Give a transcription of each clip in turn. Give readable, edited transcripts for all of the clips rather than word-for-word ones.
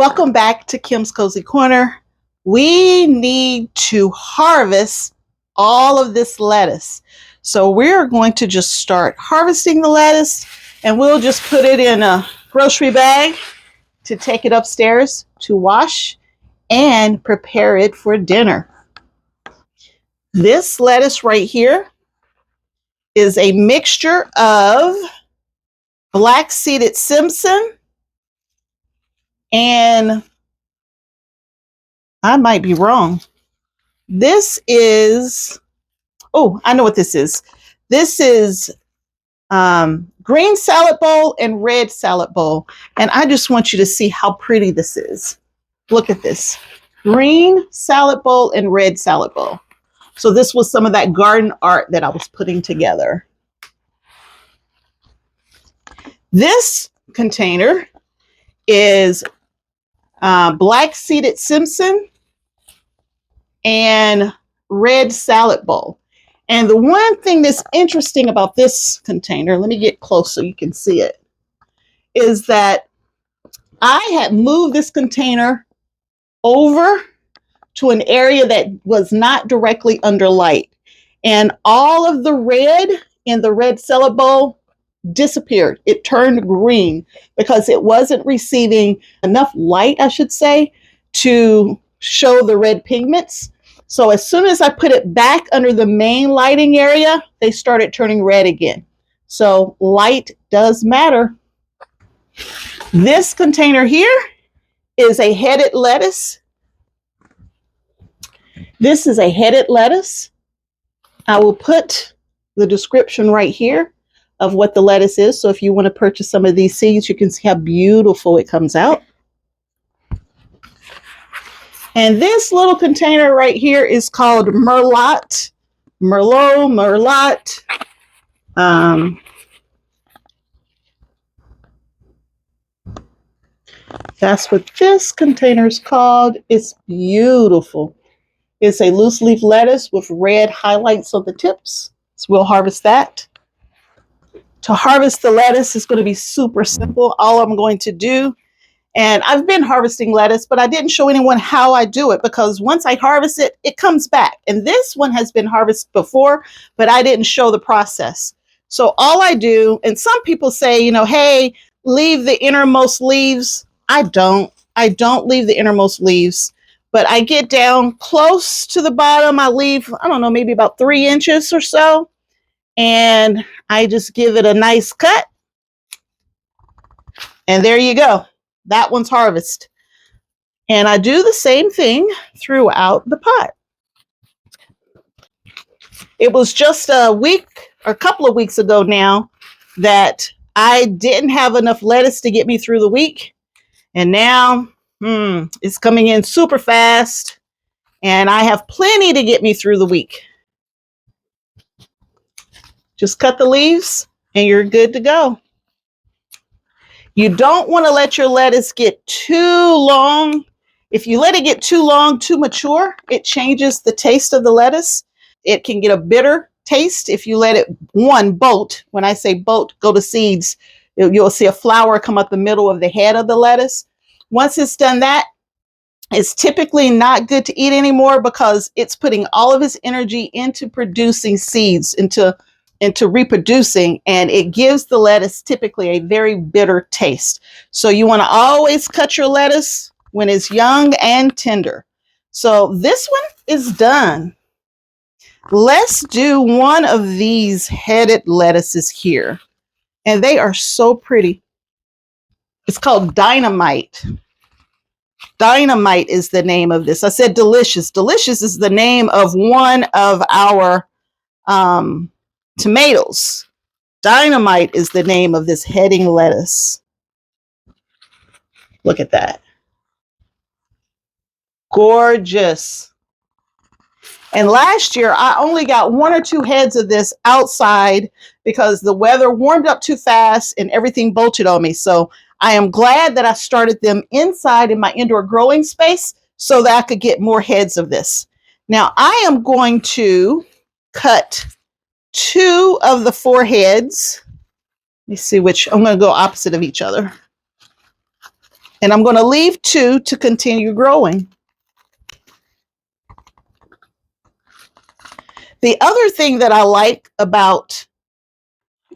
Welcome back to Kim's Cozy Corner. We need to harvest all of this lettuce. So we're going to just start harvesting the lettuce, and we'll just put it in a grocery bag to take it upstairs to wash and prepare it for dinner. This lettuce right here is a mixture of black-seeded Simpson and I might be wrong. This is, oh, I know what this is. This is green salad bowl and red salad bowl. And I just want you to see how pretty this is. Look at this. Green salad bowl and red salad bowl. So this was some of that garden art that I was putting together. This container is black-seeded Simpson and red salad bowl. And the one thing that's interesting about this container, let me get close so you can see it, is that I had moved this container over to an area that was not directly under light. And all of the red in the red salad bowl disappeared. It turned green because it wasn't receiving enough light, I should say, to show the red pigments. So as soon as I put it back under the main lighting area, they started turning red again. So light does matter. This container here is a headed lettuce. This is a headed lettuce. I will put the description right here of what the lettuce is. So if you want to purchase some of these seeds, you can see how beautiful it comes out. And this little container right here is called Merlot. Merlot. That's what this container is called. It's beautiful. It's a loose leaf lettuce with red highlights on the tips. So we'll harvest that. To harvest the lettuce is going to be super simple. All I'm going to do, and I've been harvesting lettuce, but I didn't show anyone how I do it because once I harvest it, it comes back. And this one has been harvested before, but I didn't show the process. So all I do, and some people say, you know, hey, leave the innermost leaves. I don't leave the innermost leaves, but I get down close to the bottom. I leave, I don't know, maybe about 3 inches or so. And I just give it a nice cut. And there you go. That one's harvested. And I do the same thing throughout the pot. It was just a week or a couple of weeks ago now that I didn't have enough lettuce to get me through the week. And now it's coming in super fast. And I have plenty to get me through the week. Just cut the leaves and you're good to go. You don't want to let your lettuce get too long. If you let it get too long, too mature, it changes the taste of the lettuce. It can get a bitter taste if you let it, bolt. When I say bolt, go to seeds. You'll see a flower come up the middle of the head of the lettuce. Once it's done that, it's typically not good to eat anymore because it's putting all of its energy into producing seeds, into reproducing, and it gives the lettuce typically a very bitter taste. So you want to always cut your lettuce when it's young and tender. So this one is done. Let's do one of these headed lettuces here. And they are so pretty. It's called Dynamite. Dynamite is the name of this. I said delicious. Delicious is the name of one of our tomatoes. Dynamite is the name of this heading lettuce. Look at that. Gorgeous. And last year, I only got 1 or 2 heads of this outside because the weather warmed up too fast and everything bolted on me. So I am glad that I started them inside in my indoor growing space so that I could get more heads of this. Now I am going to cut 2 of the 4 heads. Let me see which, I'm going to go opposite of each other. And I'm going to leave 2 to continue growing. The other thing that I like about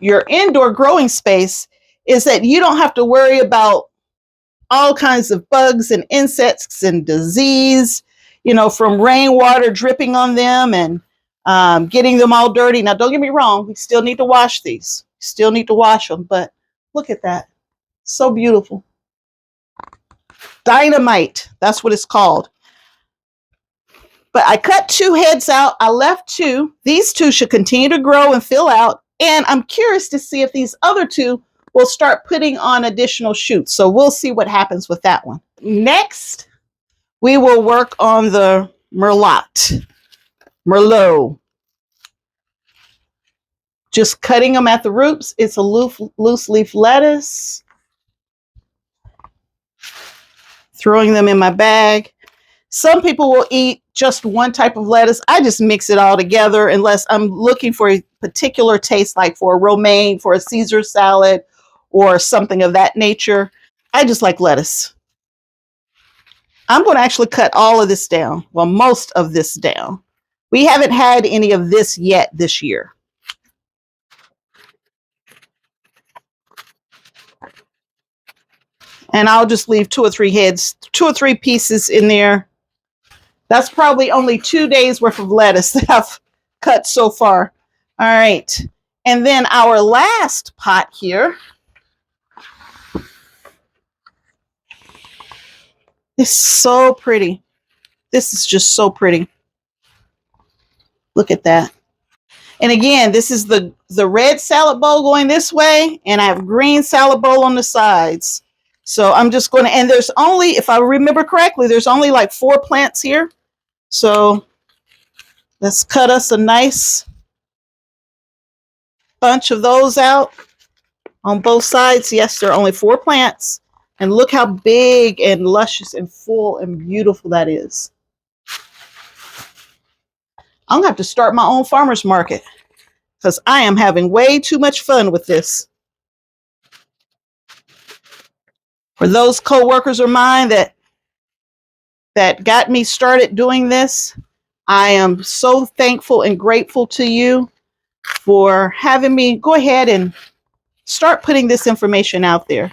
your indoor growing space is that you don't have to worry about all kinds of bugs and insects and disease, from rainwater dripping on them and getting them all dirty. Now, don't get me wrong, we still need to wash these. Still need to wash them, but look at that. So beautiful. Dynamite, that's what it's called. But I cut 2 heads out. I left 2. These 2 should continue to grow and fill out. And I'm curious to see if these other 2 will start putting on additional shoots. So we'll see what happens with that one. Next, we will work on the Merlot. Just cutting them at the roots. It's a loose leaf lettuce. Throwing them in my bag. Some people will eat just one type of lettuce. I just mix it all together unless I'm looking for a particular taste, like for a romaine, for a Caesar salad, or something of that nature. I just like lettuce. I'm going to actually cut all of this down. Well, most of this down. We haven't had any of this yet this year. And I'll just leave 2 or 3 heads, 2 or 3 pieces in there. That's probably only 2 days worth of lettuce that I've cut so far. All right. And then our last pot here is so pretty. This is just so pretty. Look at that. And again, this is the red salad bowl going this way, and I have green salad bowl on the sides. So I'm just going to, and there's only, if I remember correctly, there's only like 4 plants here. So let's cut us a nice bunch of those out on both sides. Yes, there are only 4 plants. And look how big and luscious and full and beautiful that is. I'm going to have to start my own farmer's market because I am having way too much fun with this. For those co-workers of mine that got me started doing this, I am so thankful and grateful to you for having me go ahead and start putting this information out there.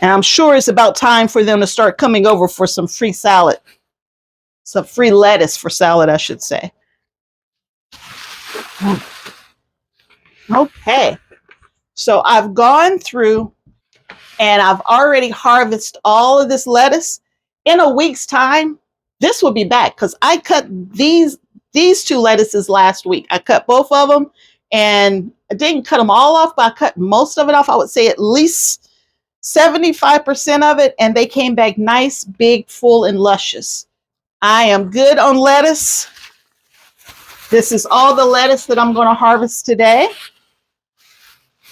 And I'm sure it's about time for them to start coming over for some free salad. Some free lettuce for salad, I should say. Okay. So I've gone through and I've already harvested all of this lettuce. In a week's time, this will be back because I cut these 2 lettuces last week. I cut both of them and I didn't cut them all off, but I cut most of it off. I would say at least 75% of it, and they came back nice, big, full, and luscious. I am good on lettuce. This is all the lettuce that I'm going to harvest today.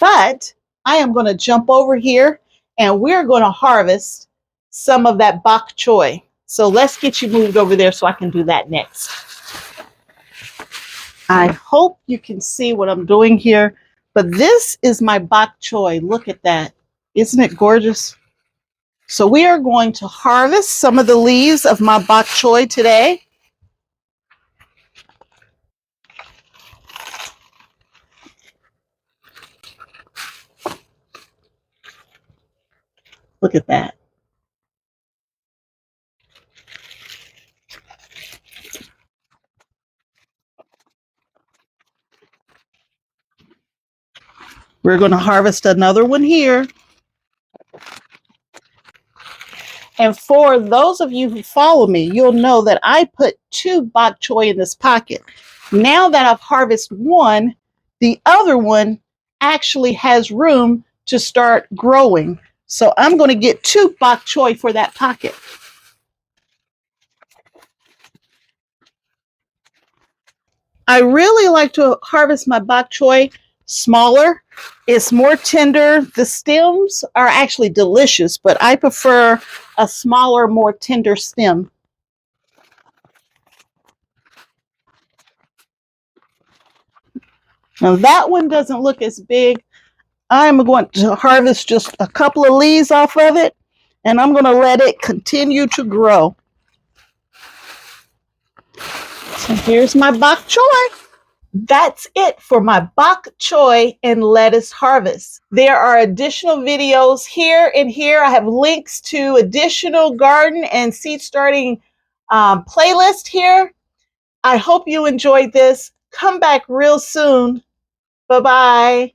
But I am going to jump over here and we're going to harvest some of that bok choy. So let's get you moved over there so I can do that next. I hope you can see what I'm doing here. But this is my bok choy. Look at that. Isn't it gorgeous? So we are going to harvest some of the leaves of my bok choy today. Look at that. We're going to harvest another one here. And for those of you who follow me, you'll know that I put 2 bok choy in this pocket. Now that I've harvested one, the other one actually has room to start growing. So I'm going to get 2 bok choy for that pocket. I really like to harvest my bok choy smaller. It's more tender. The stems are actually delicious, but I prefer a smaller, more tender stem. Now that one doesn't look as big. I'm going to harvest just a couple of leaves off of it, and I'm going to let it continue to grow. So here's my bok choy. That's it for my bok choy and lettuce harvest. There are additional videos here and here. I have links to additional garden and seed starting playlist here. I hope you enjoyed this. Come back real soon. Bye-bye.